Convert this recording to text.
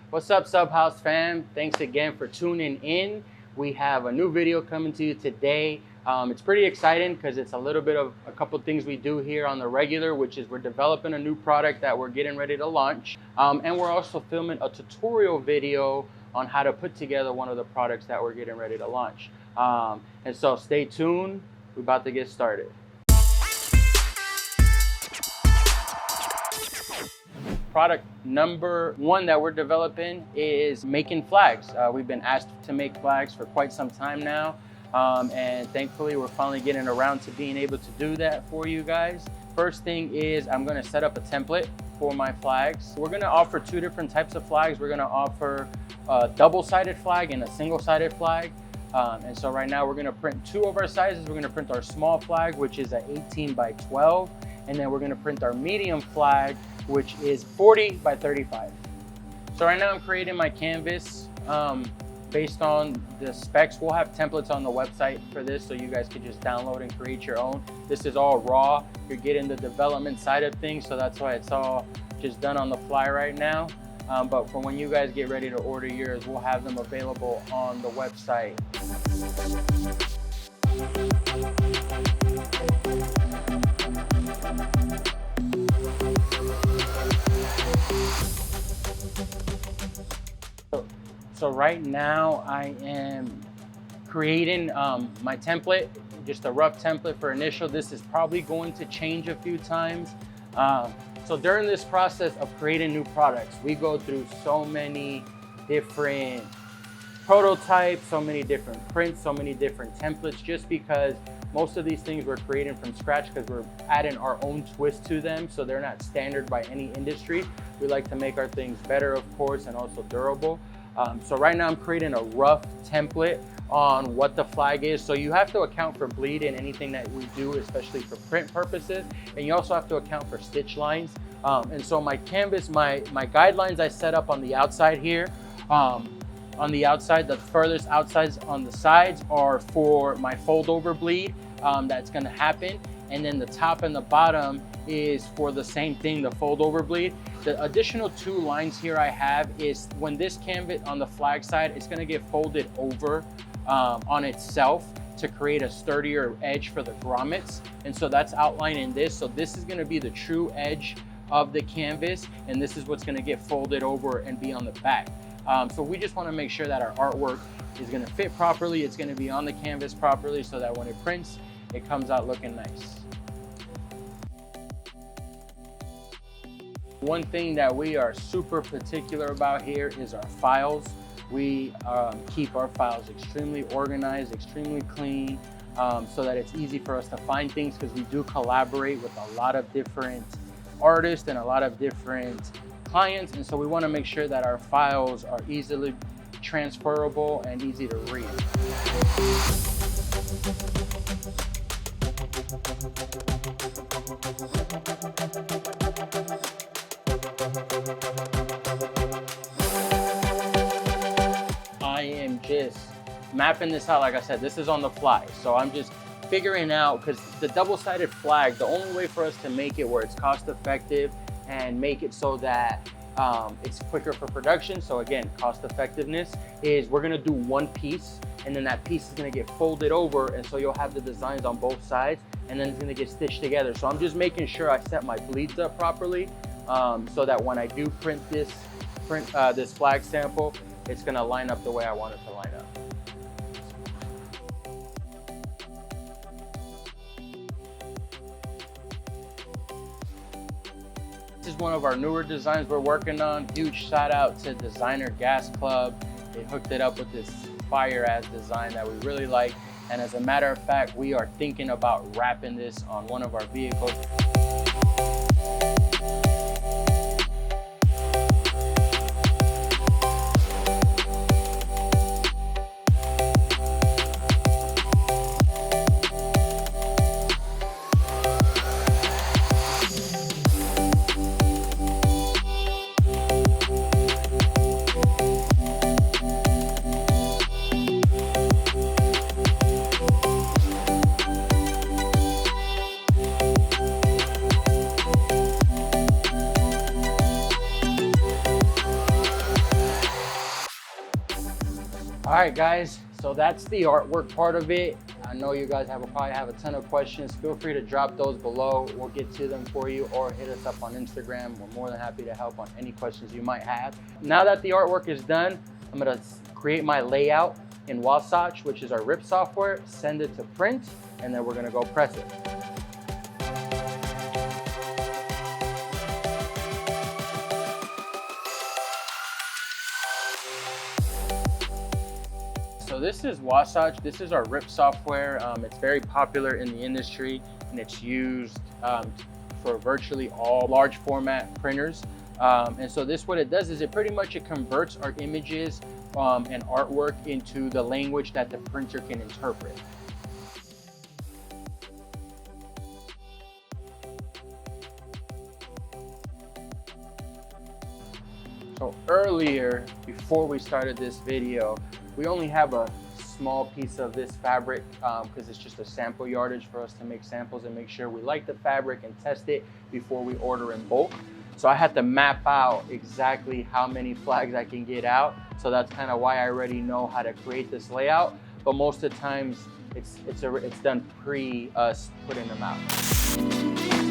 What's up, Subhouse fam? Thanks again for tuning in. We have a new video coming to you today. It's pretty exciting because it's a little bit of a couple things we do here on the regular, which is we're developing a new product that we're getting ready to launch. And we're also filming a tutorial video on how to put together one of the products that we're getting ready to launch. And so stay tuned. We're about to get started. Product number one that we're developing is making flags. We've been asked to make flags for quite some time now. And thankfully we're finally getting around to being able to do that for you guys. First thing is I'm gonna set up a template for my flags. We're gonna offer two different types of flags. We're gonna offer a double-sided flag and a single-sided flag. And so right now we're gonna print two of our sizes. We're gonna print our small flag, which is an 18 by 12. And then we're gonna print our medium flag, which is 40 by 35. So right now I'm creating my canvas based on the specs. We'll have templates on the website for this, so you guys can just download and create your own. This is all raw. You're getting the development side of things, so that's why it's all just done on the fly right now. But for when you guys get ready to order yours, we'll have them available on the website. So right now I am creating my template, just a rough template for initial. This is probably going to change a few times. So during this process of creating new products, we go through so many different prototypes, so many different prints, so many different templates, just because most of these things we're creating from scratch because we're adding our own twist to them, so they're not standard by any industry. We like to make our things better, of course, and also durable. So right now I'm creating a rough template on what the flag is. So you have to account for bleed in anything that we do, especially for print purposes. And you also have to account for stitch lines. And so my canvas, my guidelines I set up on the outside here. On the outside, the furthest outsides on the sides are for my fold over bleed that's gonna happen. And then the top and the bottom is for the same thing, the fold over bleed. The additional two lines here I have is when this canvas on the flag side, it's gonna get folded over on itself to create a sturdier edge for the grommets. And so that's outlined in this. So this is gonna be the true edge of the canvas, and this is what's gonna get folded over and be on the back. So we just wanna make sure that our artwork is gonna fit properly. It's gonna be on the canvas properly so that when it prints, it comes out looking nice. One thing that we are super particular about here is our files. We keep our files extremely organized, extremely clean, so that it's easy for us to find things, because we do collaborate with a lot of different artists and a lot of different clients. And so we want to make sure that our files are easily transferable and easy to read. I am just mapping this out. Like I said, this is on the fly. So I'm just figuring out, because the double-sided flag, the only way for us to make it where it's cost effective and make it so that it's quicker for production, so again, cost effectiveness, is we're gonna do one piece, and then that piece is gonna get folded over, and so you'll have the designs on both sides, and then it's gonna get stitched together. So I'm just making sure I set my bleeds up properly, so that when I do print this flag sample, it's gonna line up the way I want it to line up. This is one of our newer designs we're working on. Huge shout out to Designer Gas Club. They hooked it up with this fire ass design that we really like. And as a matter of fact, we are thinking about wrapping this on one of our vehicles. All right, guys, so that's the artwork part of it. I know you guys probably have a ton of questions. Feel free to drop those below. We'll get to them for you, or hit us up on Instagram. We're more than happy to help on any questions you might have. Now that the artwork is done, I'm gonna create my layout in Wasatch, which is our rip software, send it to print, and then we're gonna go press it. So this is Wasatch. This is our rip software. It's very popular in the industry, and it's used for virtually all large format printers. And so this, what it does is it converts our images and artwork into the language that the printer can interpret. So earlier, before we started this video, we only have a small piece of this fabric because it's just a sample yardage for us to make samples and make sure we like the fabric and test it before we order in bulk. So I had to map out exactly how many flags I can get out. So that's kind of why I already know how to create this layout. But most of the times it's done pre us putting them out.